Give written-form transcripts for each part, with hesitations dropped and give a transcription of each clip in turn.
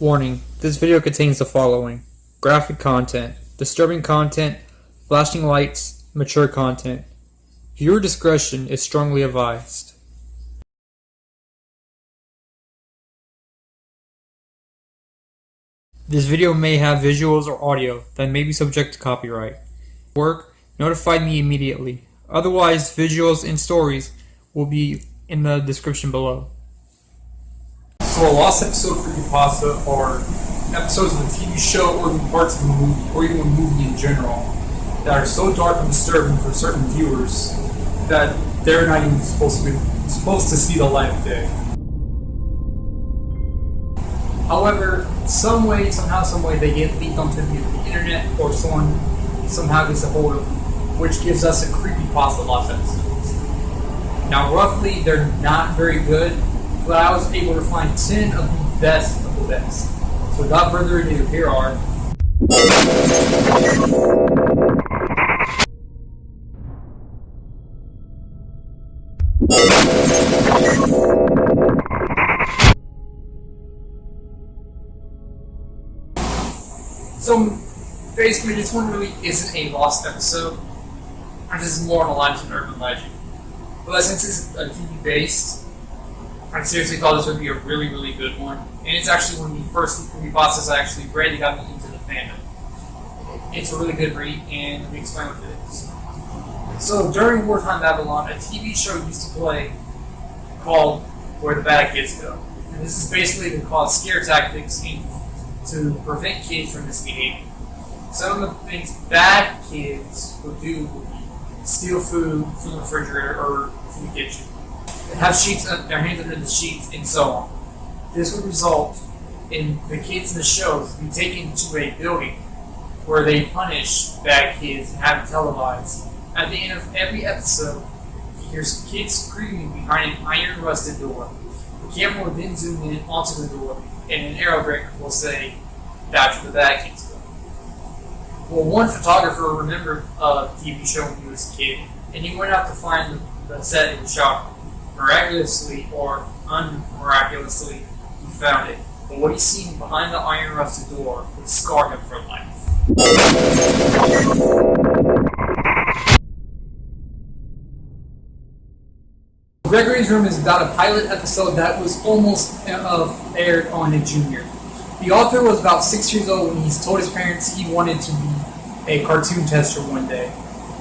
Warning, this video contains the following: graphic content, disturbing content, flashing lights, mature content. Viewer discretion is strongly advised. This video may have visuals or audio that may be subject to copyright. Work, notify me immediately. Otherwise, visuals and stories will be in the description below. So a lost episode of Creepypasta are episodes of a TV show or even parts of a movie, or even a movie in general, that are so dark and disturbing for certain viewers that they're not even supposed to see the light of day. However, some way, they get leaked onto the internet, or someone somehow gets a hold of them, which gives us a Creepypasta lost episodes. Now, roughly, they're not very good, but I was able to find 10 of the best of the best. So without further ado, here are So basically, this one really isn't a lost episode. This is more on the lines of an urban legend. But since it's a TV based, I seriously thought this would be a really, really good one. And it's actually one of the first Creepypastas I actually read that got me into the fandom. It's a really good read, and let me explain what it is. So during wartime Babylon, a TV show used to play called Where the Bad Kids Go. And this is basically to cause scare tactics to prevent kids from misbehaving. Some of the things bad kids would do would be steal food from the refrigerator or from the kitchen, have their hands under the sheets, and so on. This would result in the kids in the shows being taken to a building where they punish bad kids and have it televised. At the end of every episode, here's kids screaming behind an iron rusted door. The camera will then zoom in onto the door, and an arrow breaker will say, "That's where the bad kids go." Well, one photographer remembered a TV show when he was a kid, and he went out to find the set it was shot on. Miraculously or unmiraculously, he found it. But what he seen behind the iron rusted door would scar him for life. Gregorys Room is about a pilot episode that was almost aired on a junior. The author was about 6 years old when he told his parents he wanted to be a cartoon tester one day.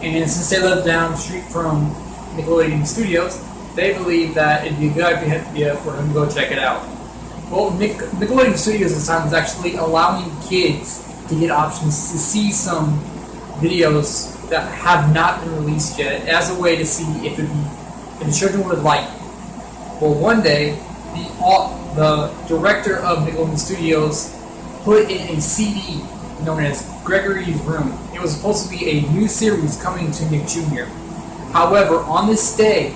And since they lived down the street from Nickelodeon Studios, they believed that it'd be a good idea for him to go check it out. Well, Nickelodeon Studios at the time was actually allowing kids to get options to see some videos that have not been released yet as a way to see if the children would like it. Well, one day, the director of Nickelodeon Studios put in a CD known as Gregorys Room. It was supposed to be a new series coming to Nick Jr. However, on this day,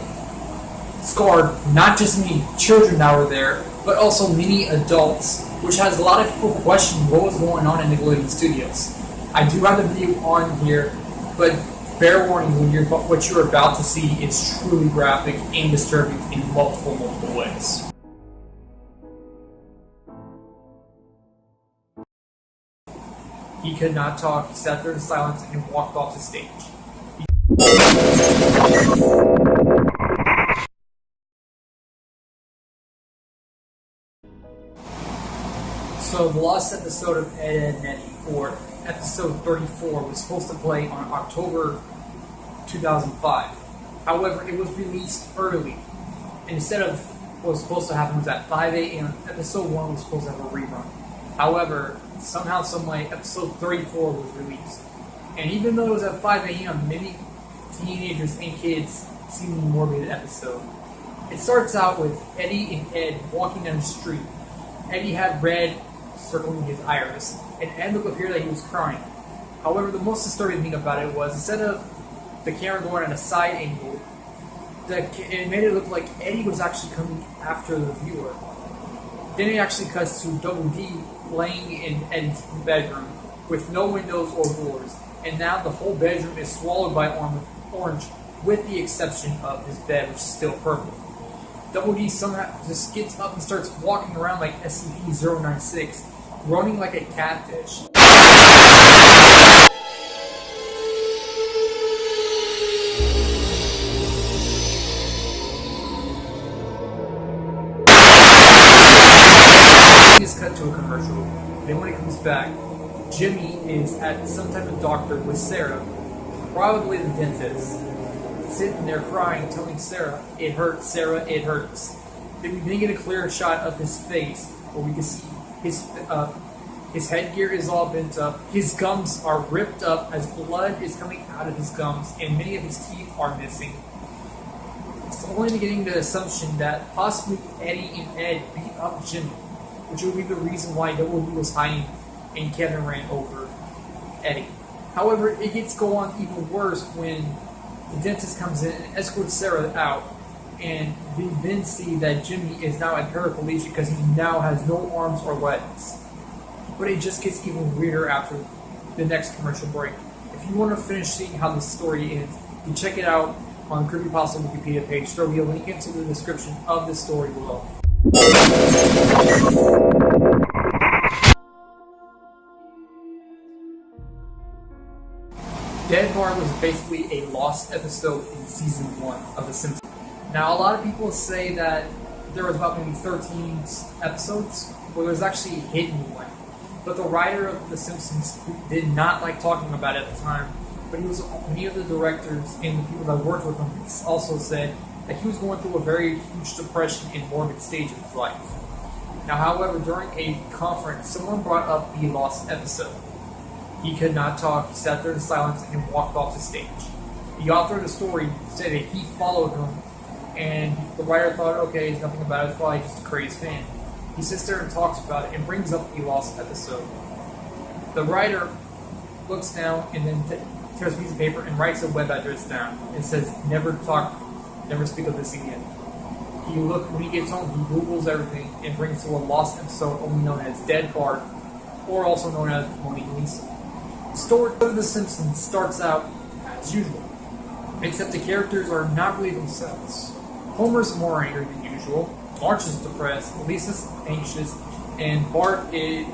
scarred not just many children that were there, but also many adults, which has a lot of people questioning what was going on in Nickelodeon Studios. I do have the video on here, but fair warning, what you're about to see is truly graphic and disturbing in multiple ways. He could not talk, he sat there in silence and walked off the stage. So the last episode of Ed, Eddy, or episode 34, was supposed to play on October 2005. However, it was released early. Instead of what was supposed to happen was at 5 a.m., episode 1 was supposed to have a rerun. However, somehow, someway, episode 34 was released. And even though it was at 5 a.m., many teenagers and kids seen the morbid episode. It starts out with Eddy and Ed walking down the street. Eddy had red circling his iris, and Ed looked up here that he was crying. However, the most disturbing thing about it was, instead of the camera going at a side angle, it made it look like Eddy was actually coming after the viewer. Then it actually cuts to Double D laying in Eddy's bedroom with no windows or doors, and now the whole bedroom is swallowed by orange, with the exception of his bed, which is still purple. Double D somehow just gets up and starts walking around like SCP-096, running like a catfish. He is cut to a commercial. Then when he comes back, Jimmy is at some type of doctor with Sarah, probably the dentist, sitting there crying, telling Sarah, "It hurts, Sarah, it hurts." Then we get a clear shot of his face, where we can see his headgear is all bent up, his gums are ripped up as blood is coming out of his gums, and many of his teeth are missing. It's only getting the assumption that possibly Eddy and Ed beat up Jimmy, which would be the reason why Double D was hiding and Kevin ran over Eddy. However, it gets go on even worse when the dentist comes in and escorts Sarah out, and we then see that Jimmy is now a paraplegic because he now has no arms or legs. But it just gets even weirder after the next commercial break. If you want to finish seeing how the story ends, you can check it out on the Creepypasta Wikipedia page. There will be a link into the description of the story below. Dead Bart was basically a lost episode in season 1 of The Simpsons. Now, a lot of people say that there was about maybe 13 episodes, where there's actually a hidden one. But the writer of The Simpsons did not like talking about it at the time, but many of the directors and the people that worked with him also said that he was going through a very huge depression and morbid stage of his life. Now, however, during a conference, someone brought up the lost episode. He could not talk, he sat there in silence, and walked off the stage. The author of the story said that he followed him, and the writer thought, okay, it's nothing about it, it's probably just a crazy fan. He sits there and talks about it and brings up the lost episode. The writer looks down and then tears a piece of paper and writes a web address down and says, never speak of this again. When he gets home, he Googles everything and brings to a lost episode only known as Dead Bart, or also known as Monique Lisa. The story of The Simpsons starts out as usual, except the characters are not really themselves. Homer's more angry than usual, Marge is depressed, Lisa's anxious, and Bart is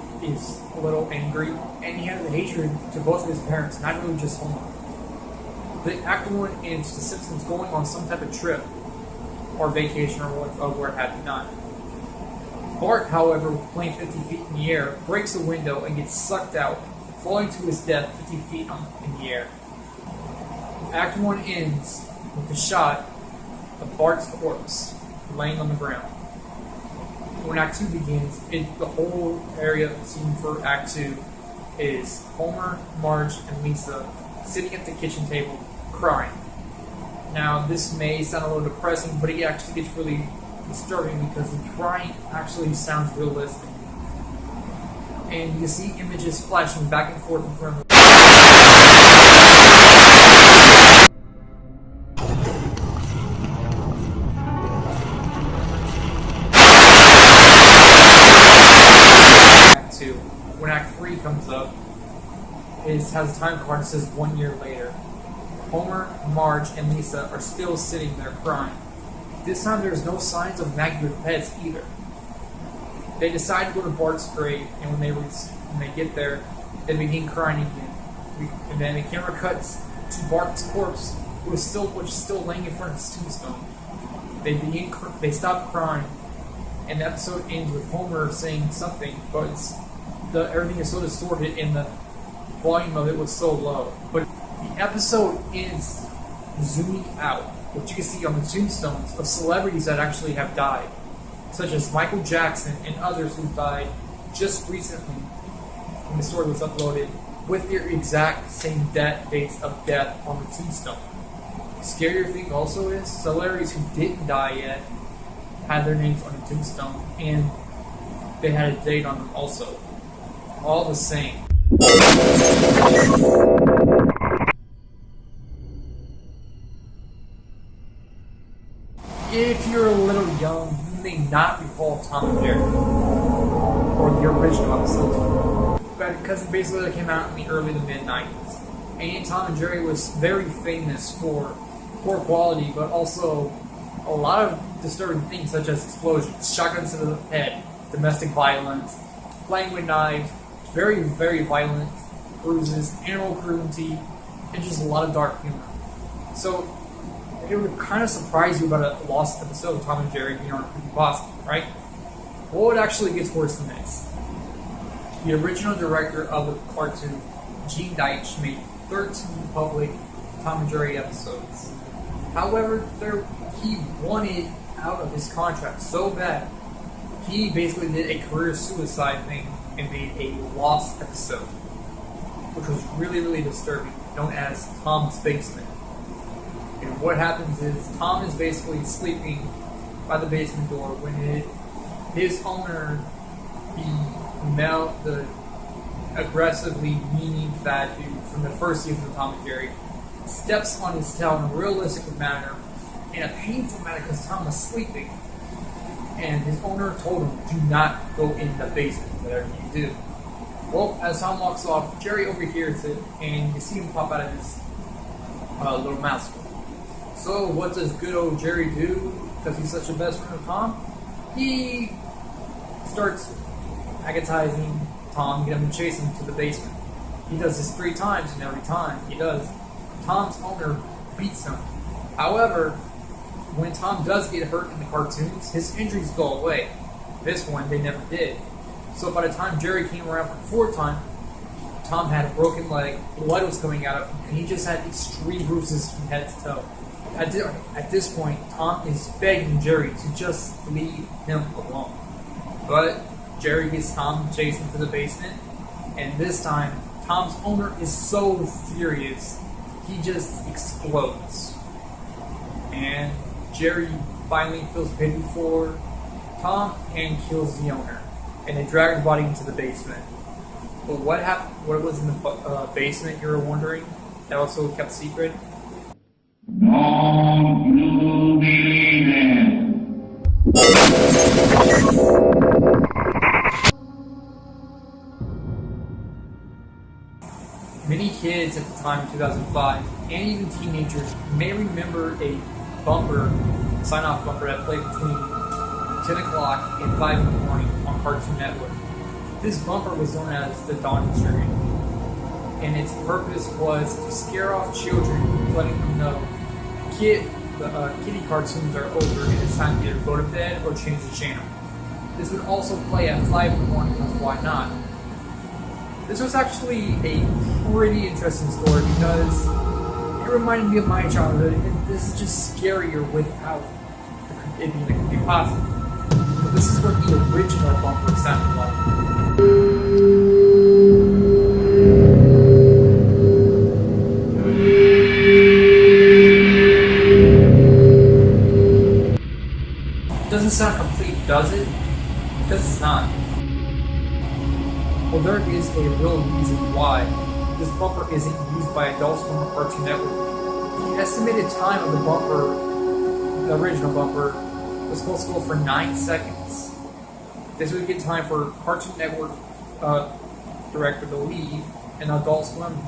a little angry, and he has a hatred to both of his parents, not really just Homer. The Act 1 ends The Simpsons going on some type of trip, or vacation, or where have you not. Bart, however, playing 50 feet in the air, breaks a window and gets sucked out, falling to his death 50 feet in the air. Act 1 ends with a shot of Bart's corpse laying on the ground. When Act 2 begins, the whole area scene for Act 2 is Homer, Marge, and Lisa sitting at the kitchen table crying. Now, this may sound a little depressing, but it actually gets really disturbing because the crying actually sounds realistic. And you see images flashing back and forth in front of you. Act 2. When Act 3 comes up, it has a time card that says 1 year later. Homer, Marge, and Lisa are still sitting there crying. This time there's no signs of Maggie or pets either. They decide to go to Bart's grave, and when they get there, they begin crying again. And then the camera cuts to Bart's corpse, which is still laying in front of his tombstone. They stop crying, and the episode ends with Homer saying something, but everything is so distorted, and the volume of it was so low. But the episode ends zooming out, which you can see on the tombstones of celebrities that actually have died, such as Michael Jackson and others who died just recently when the story was uploaded, with their exact same dates of death on the tombstone. The scarier thing also is celebrities who didn't die yet had their names on the tombstone, and they had a date on them also. All the same. If you're a little young, you may not recall Tom and Jerry, or the original episodes, because basically they came out in the early to mid-90s. And Tom and Jerry was very famous for poor quality, but also a lot of disturbing things such as explosions, shotguns to the head, domestic violence, playing with knives, very, very violent bruises, animal cruelty, and just a lot of dark humor. So it would kind of surprise you about a lost episode of Tom and Jerry being on Creepypasta, right? Well, it actually gets worse than this. The original director of the cartoon, Gene Deitch, made 13 public Tom and Jerry episodes. However, he wanted out of his contract so bad, he basically did a career suicide thing and made a lost episode, which was really, really disturbing, known as Tom's Basement. And what happens is Tom is basically sleeping by the basement door when his owner, the aggressively meaning fat dude from the first season of Tom and Jerry, steps on his tail in a realistic manner, in a painful manner because Tom was sleeping. And his owner told him, do not go in the basement, whatever you do. Well, as Tom walks off, Jerry overhears it, and you see him pop out of his little mask. So what does good old Jerry do, because he's such a best friend of Tom? He starts agonizing Tom, get him to chase him to the basement. He does this 3 times, and every time he does, Tom's owner beats him. However, when Tom does get hurt in the cartoons, his injuries go away. This one, they never did. So by the time Jerry came around for the 4th time, Tom had a broken leg, blood was coming out of him, and he just had extreme bruises from head to toe. At this point, Tom is begging Jerry to just leave him alone. But Jerry gets Tom chased into the basement, and this time, Tom's owner is so furious, he just explodes. And Jerry finally feels pity for Tom and kills the owner. And they drag the body into the basement. But what happened? What was in the basement, you're wondering? That also kept secret? Don't you believe it? Many kids at the time in 2005, and even teenagers, may remember a bumper, sign-off bumper that played between 10 o'clock and 5 in the morning on Cartoon Network. This bumper was known as the Dawn Experiment, and its purpose was to scare off children, letting them know kitty cartoons are over and it's time to either go to bed or change the channel. This would also play at 5 in the morning, because why not? This was actually a pretty interesting story because it reminded me of my childhood, and this is just scarier without it being a creepypasta. But this is what the original bumper sounded like. Doesn't sound complete, does it? Because it's not. Well, there is a real reason why this bumper isn't used by adults from the Cartoon Network. The estimated time of the bumper, the original bumper, was supposed to go for 9 seconds. This would get time for Cartoon Network director to leave and Adult Swim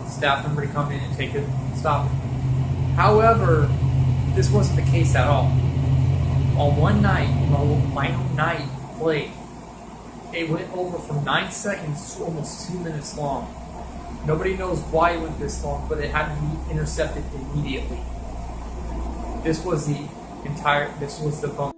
staff member to come in and take it and stop it. However, this wasn't the case at all. On one night, the final night played, it went over from 9 seconds to almost 2 minutes long. Nobody knows why it went this long, but it had to be intercepted immediately. This was the bump.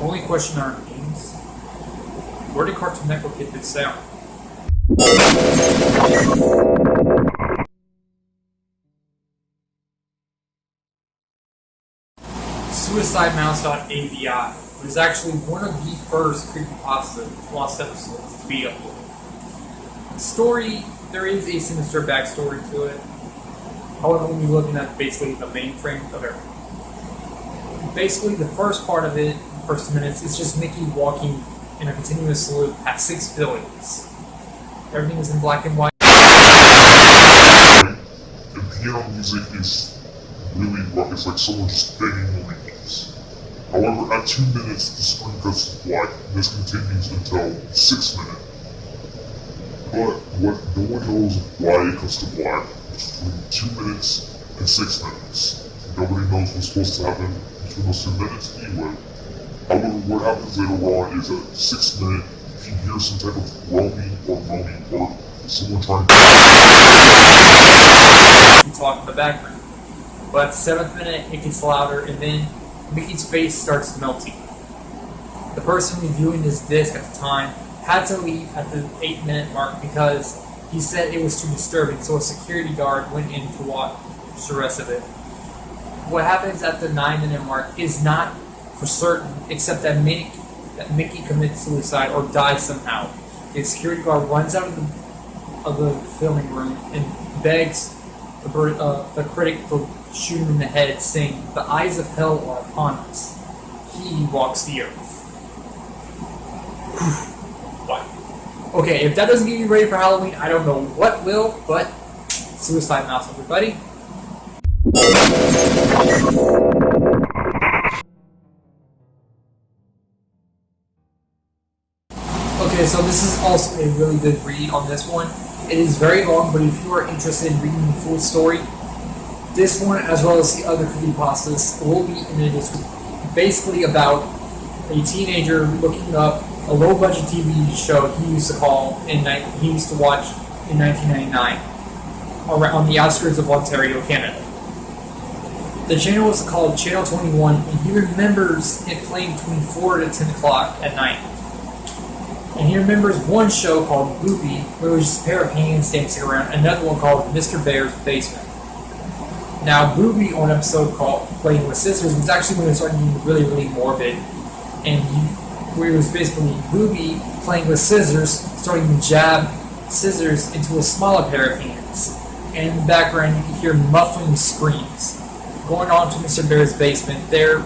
Only question our names. Where did Cartoon Network get this sound? Suicide Mouse.avi was actually one of the first Creepypasta lost episodes to be uploaded. The story, there is a sinister backstory to it. However, we'll be looking at basically the main frame of everything. Basically, the first part of it, the first 2 minutes, is just Mickey walking in a continuous loop past 6 buildings. Everything is in black and white. And piano music is really rough. It's like someone just begging the repeats. However, at 2 minutes, the screen goes to black, and this continues until 6 minutes. But what no one knows why it goes to black between 2 minutes and 6 minutes. Nobody knows what's supposed to happen between those 2 minutes anyway. However, what happens later on is at 6 minutes, if you hear some type of groaning or moaning or someone trying to talk in the background. But at the 7th minute, it gets louder, and then Mickey's face starts melting. The person reviewing this disc at the time had to leave at the 8-minute mark because he said it was too disturbing, so a security guard went in to watch the rest of it. What happens at the 9-minute mark is not for certain, except that Mickey commits suicide or dies somehow. The security guard runs out of the filming room and begs the critic to shoot him in the head, saying, "The eyes of hell are upon us. He walks the earth." What? Okay, if that doesn't get you ready for Halloween, I don't know what will, but Suicide Mouse, everybody. Okay, so this is also a really good read on this one. It is very long, but if you are interested in reading the full story, this one, as well as the other creepypastas, will be in the description. Basically about a teenager looking up a low-budget TV show he used to watch in 1999 on the outskirts of Ontario, Canada. The channel was called Channel 21, and he remembers it playing between 4 to 10 o'clock at night. And he remembers one show called Booby, where it was just a pair of hands dancing around, another one called Mr. Bear's Basement. Now, Booby, on an episode called Playing with Scissors, was actually when it started getting really, really morbid. And where it was basically Booby playing with scissors, starting to jab scissors into a smaller pair of hands. And in the background, you could hear muffling screams. Going on to Mr. Bear's Basement, there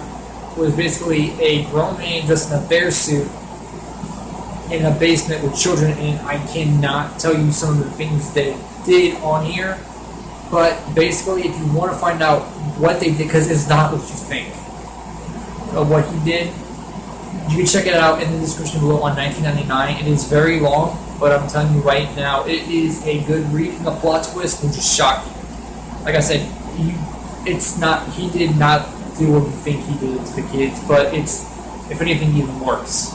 was basically a grown man dressed in a bear suit in a basement with children, and I cannot tell you some of the things they did on here, but basically if you want to find out what they did, because it's not what you think of what he did, you can check it out in the description below on 1999. It is very long, but I'm telling you right now, it is a good read, and the plot twist will just shock you. Like I said, he did not do what you think he did to the kids, but it's, if anything, even worse.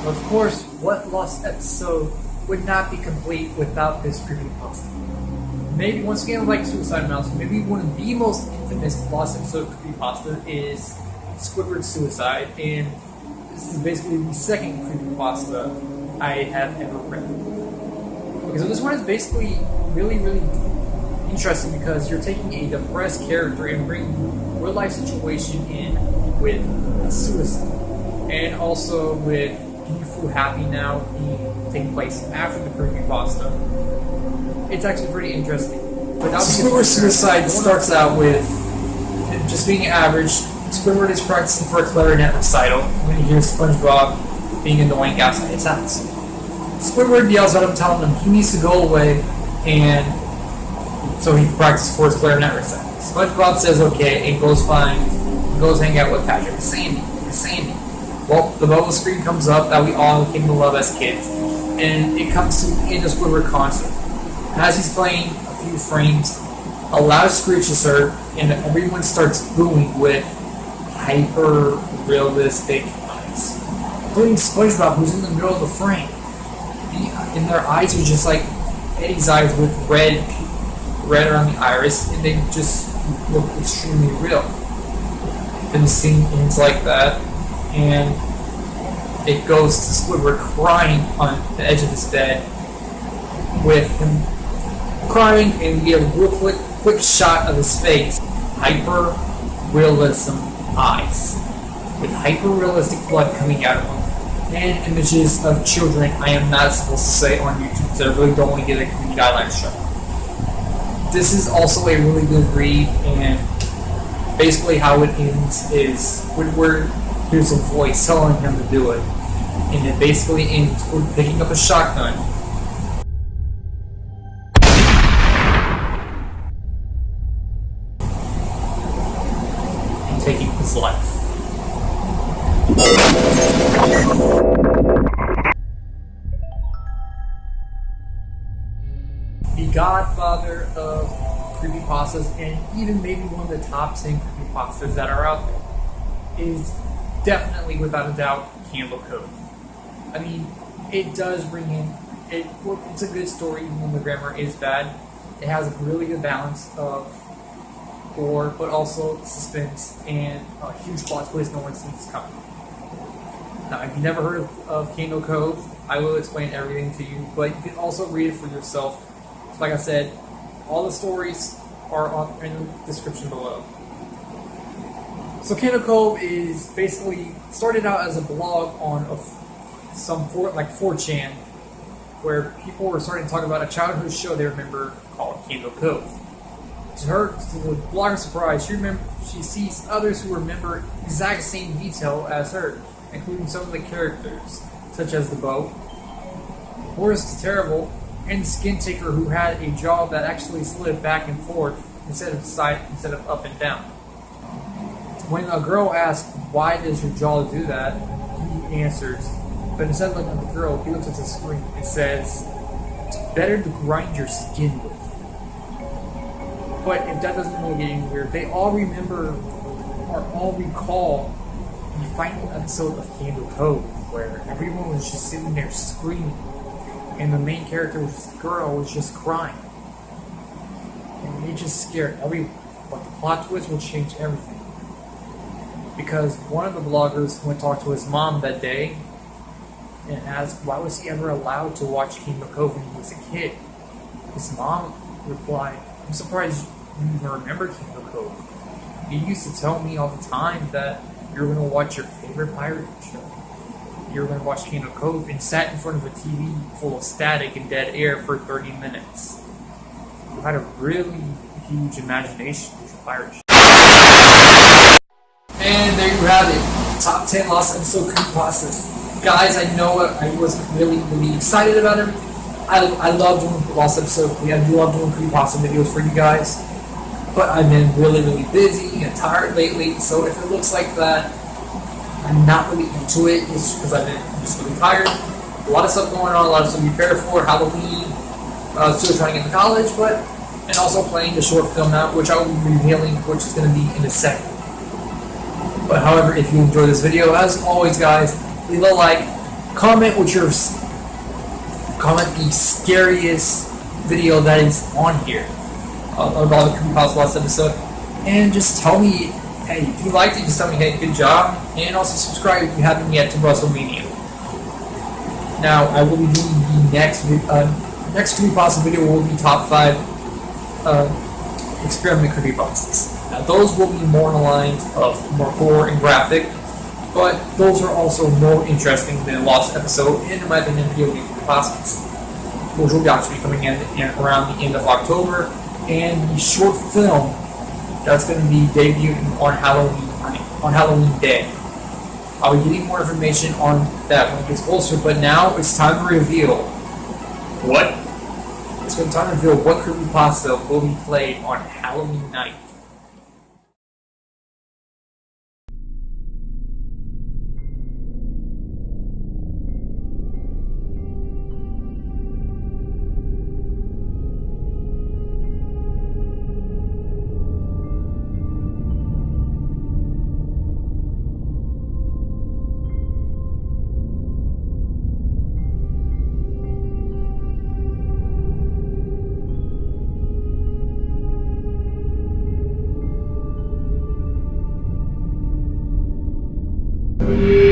Of course, what lost episode would not be complete without this creepypasta? Maybe, once again, like Suicide Mouse, maybe one of the most infamous lost episode creepypasta is Squidward's suicide, and this is basically the second creepypasta I have ever read. Okay, so this one is basically really, really interesting because you're taking a depressed character and bringing a real life situation in with suicide, and also with "Do You Feel Happy Now" taking place after the creepypasta. It's actually pretty interesting. But Squidward's suicide starts out with just being average. Squidward is practicing for a clarinet recital when he hears SpongeBob being annoying outside his house. Squidward yells at him, telling him he needs to go away, and so he practices for his clarinet recital. SpongeBob says okay and goes hang out with Patrick and Sandy. Well, the bubble screen comes up that we all came to love as kids, and it comes to the end of Squidward concert. As he's playing a few frames, a loud screech is heard, and everyone starts booing with hyper-realistic eyes, including SpongeBob, who's in the middle of the frame. And their eyes are just like Eddy's eyes with red around the iris, and they just look extremely real. And the scene ends like that, and it goes to Squidward crying on the edge of his bed, with him crying, and we get a real quick shot of his face. Hyper realism eyes, with hyper realistic blood coming out of them, and images of children I am not supposed to say on YouTube because I really don't want to get a community guidelines show. This is also a really good read, and basically how it ends is Squidward hears a voice telling him to do it, and it basically ends with picking up a shotgun and taking his life. The godfather of creepypastas, and even maybe one of the top 10 creepypastas that are out there, is definitely, without a doubt, Cove. I mean, it does bring in, it's a good story even when the grammar is bad. It has a really good balance of gore, but also suspense, and a huge plot twist no one sees coming. Now, if you've never heard of Cove, I will explain everything to you, but you can also read it for yourself. So like I said, all the stories are in the description below. So Cove is basically started out as a blog on some 4chan, where people were starting to talk about a childhood show they remember called Cove. To the blogger's surprise, she sees others who remember exact same detail as her, including some of the characters, such as the boat, Horace the Terrible, and the Skin Taker, who had a jaw that actually slid back and forth instead of up and down. When a girl asks, "Why does your jaw do that?" he answers, but instead of looking at the girl, he looks at the screen and says, "It's better to grind your skin with." But if that doesn't really get any weird, they all remember or all recall the final episode of Cove, where everyone was just sitting there screaming, and the main character, the girl, was just crying. And it just scared everyone. But the plot twist will change everything. Because one of the bloggers went to talk to his mom that day and asked why was he ever allowed to watch Cove when he was a kid. His mom replied, "I'm surprised you even remember Cove. You used to tell me all the time that you were going to watch your favorite pirate show. You were going to watch Cove and sat in front of a TV full of static and dead air for 30 minutes. You had a really huge imagination with your pirate show." And there you have it. Top 10 Lost Episode Creepypastas. Guys, I know I wasn't really excited about everything. I love doing Lost Episode. I do love doing Creepypasta videos for you guys. But I've been really busy and tired lately, so if it looks like that, I'm not really into it. It's because I've been just really tired. A lot of stuff going on, a lot of stuff to prepare for, Halloween, still trying to get to college, and also playing the short film out, which I will be revealing, which is going to be in a second. But however, if you enjoyed this video, as always guys, leave a like, comment the scariest video that is on here about the Creepypasta last episode, and just tell me, hey, if you liked it, just tell me, hey, good job, and also subscribe if you haven't yet to WrestleMania. Now, I will be doing the next Creepypasta video will be top 5 experiment Creepypastas. Now, those will be more in the lines of more gore and graphic, but those are also more interesting than Lost Episode, and in my opinion, video game Creepypastas, which will be actually coming in around the end of October, and the short film that's going to be debuting on Halloween Day. I'll be getting more information on that when it gets closer, but now it's time to reveal what Creepypasta will be played on Halloween night. Bye.